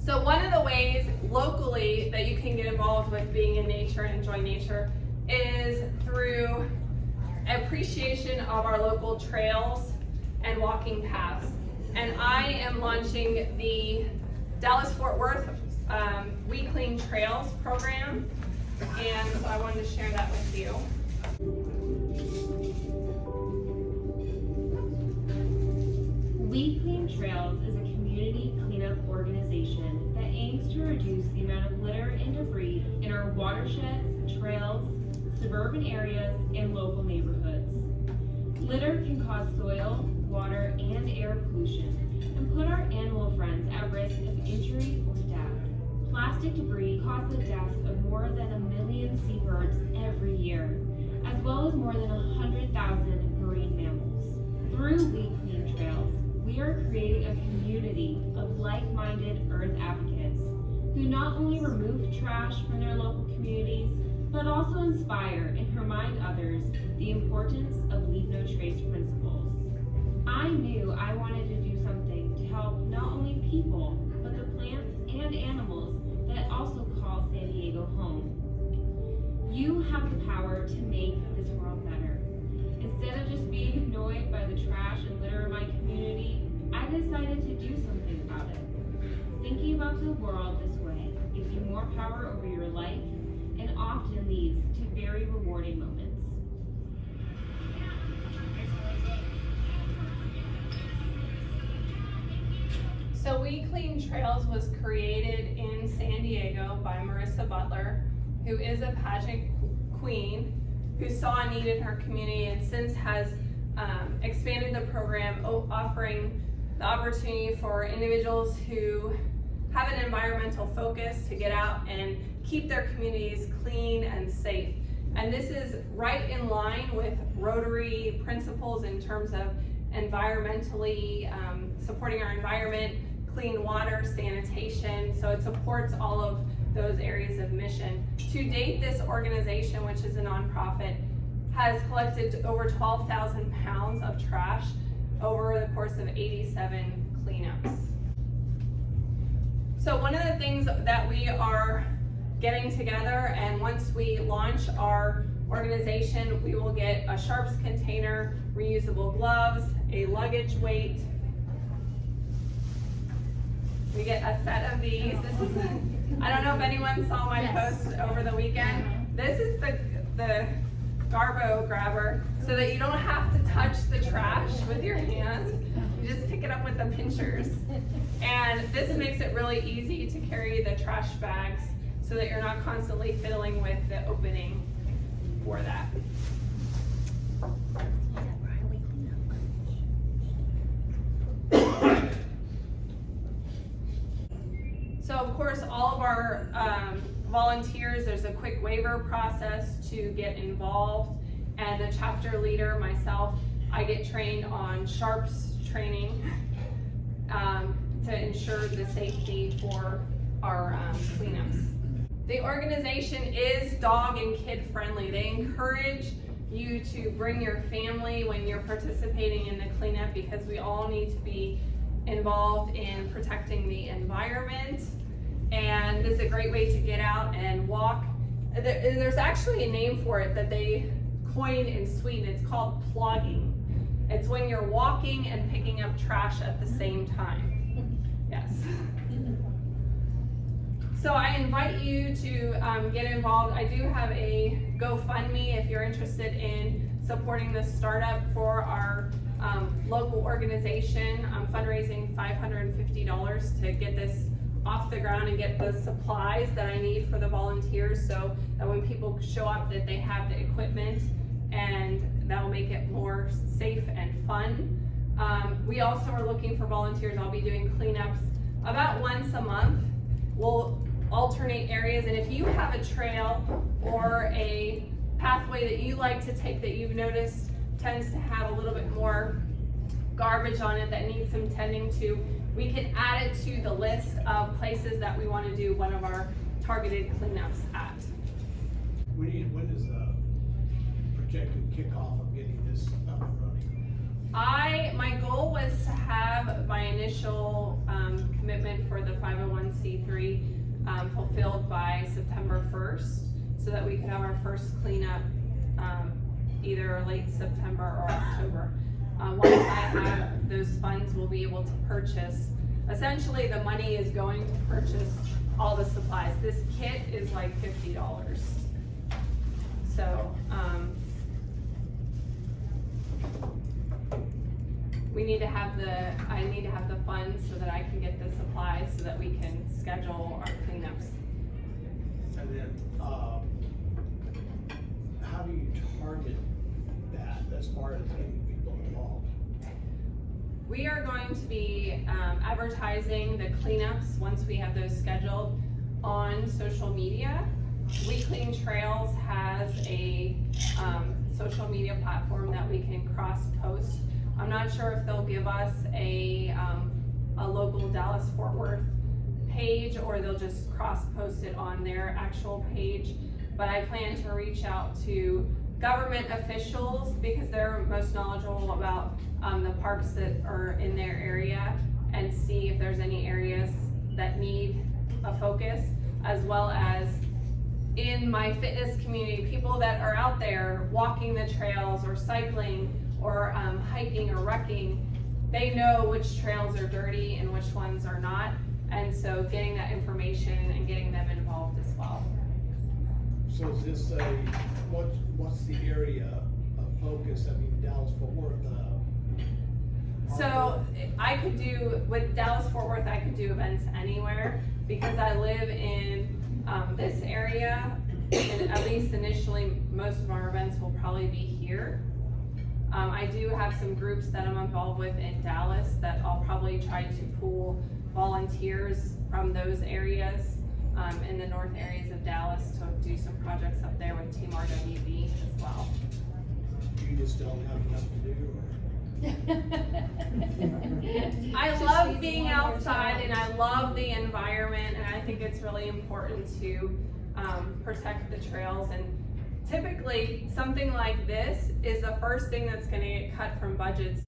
So one of the ways locally that you can get involved with being in nature and enjoy nature is through appreciation of our local trails and walking paths. And I am launching the Dallas-Fort Worth We Clean Trails program, and so I wanted to share that with you. We Clean Trails is a community cleanup organization that aims to reduce the amount of litter and debris in our watersheds, trails, suburban areas, and local neighborhoods. Litter can cause soil, water, and air pollution and put our animal friends at risk of injury or death. Plastic debris causes the deaths of more than 1 million seabirds every year, as well as more than 100,000 marine mammals. Through We Clean Trails, we are creating a community of like-minded Earth advocates who not only remove trash from their local communities, but also inspire and remind others the importance of Leave No Trace principles. I knew I wanted to do something to help not only people, but the plants and animals that also call San Diego home. You have the power to make this world better. Instead of just being annoyed by the trash and litter in my community, I decided to do something about it. Thinking about the world this way gives you more power over your life and often leads to very rewarding moments. So We Clean Trails was created in San Diego by Marissa Butler, who is a pageant queen who saw a need in her community and since has expanded the program, offering the opportunity for individuals who have an environmental focus to get out and keep their communities clean and safe. And this is right in line with Rotary principles in terms of environmentally supporting our environment, clean water, sanitation. So it supports all of those areas of mission. To date, this organization, which is a nonprofit, has collected over 12,000 pounds of trash over the course of 87 cleanups. So one of the things that we are getting together, and once we launch our organization, we will get a sharps container, reusable gloves, a luggage weight. We get a set of these. This is, I don't know if anyone saw my post over the weekend. This is the Garbo grabber, so that you don't have to touch the trash with your hands. You just pick it up with the pinchers. And this makes it really easy to carry the trash bags so that you're not constantly fiddling with the opening for that. So of course, all of our volunteers, there's a quick waiver process to get involved, and the chapter leader, myself, I get trained on sharps training to ensure the safety for our cleanups. The organization is dog and kid friendly. They encourage you to bring your family when you're participating in the cleanup, because we all need to be involved in protecting the environment. And this is a great way to get out and walk. There's actually a name for it that they coined in Sweden. It's called plogging. It's when you're walking and picking up trash at the same time. Yes. So I invite you to get involved. I do have a GoFundMe if you're interested in supporting this startup for our local organization. I'm fundraising $550 to get this off the ground and get the supplies that I need for the volunteers, so that when people show up that they have the equipment, and that will make it more safe and fun. We also are looking for volunteers. I'll be doing cleanups about once a month. We'll alternate areas, and if you have a trail or a pathway that you like to take that you've noticed tends to have a little bit more garbage on it that needs some tending to, we can add it to the list of places that we want to do one of our targeted cleanups at. When is the projected kickoff of getting this up and running? My goal was to have my initial commitment for the 501c3 filled by September 1st, so that we could have our first cleanup, either late September or October. Once I have those funds, we'll be able to purchase, essentially the money is going to purchase all the supplies. This kit is like $50. So, I need to have the funds so that I can get the supplies so that we can schedule our cleanups. And then, how do you target that as far as getting people involved? We are going to be advertising the cleanups once we have those scheduled on social media. We Clean Trails has a social media platform that we can cross-post. I'm not sure if they'll give us a local Dallas-Fort Worth page, or they'll just cross-post it on their actual page. But I plan to reach out to government officials because they're most knowledgeable about the parks that are in their area, and see if there's any areas that need a focus, as well as in my fitness community, people that are out there walking the trails or cycling or hiking or rucking. They know which trails are dirty and which ones are not, and so getting that information and getting them involved as well. So is this what's the area of focus? I mean, Dallas-Fort Worth. So I could do, with Dallas-Fort Worth, I could do events anywhere because I live in this area, and at least initially, most of our events will probably be here. I do have some groups that I'm involved with in Dallas that I'll probably try to pool volunteers from those areas, in the north areas of Dallas, to do some projects up there with Team RWB as well. You just don't have enough to do, or? I love being outside and I love the environment, and I think it's really important to protect the trails. And typically something like this is the first thing that's going to get cut from budgets